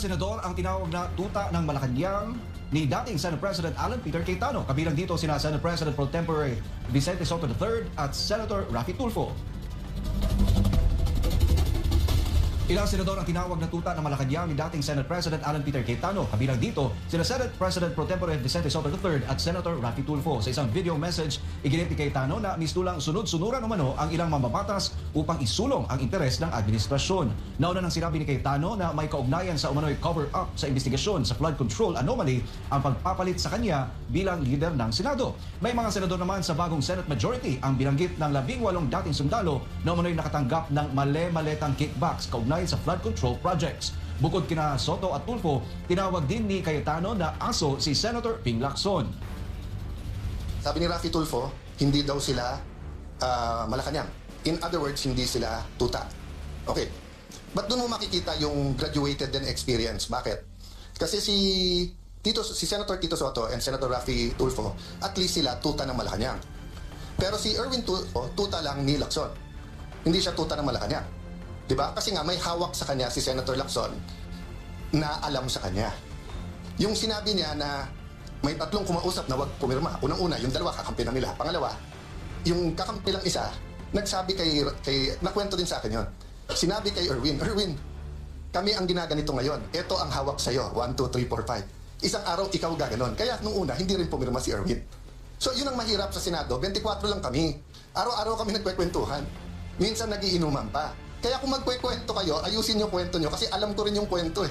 Senador ang tinawag na tuta ng Malacanang ni dating Senate President Alan Peter Cayetano. Kabilang dito sina Senate President Pro Tempore Vicente Soto III at Senator Raffy Tulfo. Ilang senador ang tinawag na tuta ng Malacanang ni dating Senate President Alan Peter Cayetano. Kabilang dito sina Senate President Pro Tempore Vicente Soto III at Senator Raffy Tulfo. Sa isang video message, iginit ni Cayetano na mistulang sunod-sunuran umano ang ilang mambabatas upang isulong ang interes ng administrasyon. Nauna nang sinabi ni Cayetano na may kaugnayan sa umano'y cover-up sa investigasyon sa flood control anomaly ang pagpapalit sa kanya bilang leader ng Senado. May mga senador naman sa bagong Senate majority ang binanggit ng 18 dating sundalo na umano'y nakatanggap ng male-maletang kickbacks kaugnay sa flood control projects. Bukod kina Soto at Tulfo, tinawag din ni Cayetano na aso si Senator Ping Lacson. Sabi ni Raffy Tulfo, hindi daw sila Malacanang. In other words, hindi sila tuta. Okay. Ba't doon mo makikita yung graduated and experience? Bakit? Kasi si Senator Tito Soto and Senator Raffy Tulfo, at least sila tuta ng Malacanang. Pero si Erwin Tulfo, tuta lang ni Lacson. Hindi siya tuta ng Malacanang. Diba? Kasi nga may hawak sa kanya si Senator Lacson na alam sa kanya. Yung sinabi niya na may tatlong kumausap na wag pumirma. Unang-una, yung dalawa kakampi na nila. Pangalawa, yung kakampi lang isa, nagsabi kay nakwento din sa akin yon. Sinabi kay Erwin, kami ang ginaganito ngayon. Ito ang hawak sa'yo. 1, 2, 3, 4, 5. Isang araw ikaw gaganon. Kaya nung una, hindi rin pumirma si Erwin. So yun ang mahirap sa Senado. 24 lang kami. Araw-araw kami nagkwekwentuhan. Minsan nagiinuman pa. Kaya kung magkwekwento kayo, ayusin yung kwento nyo kasi alam ko rin yung kwento eh.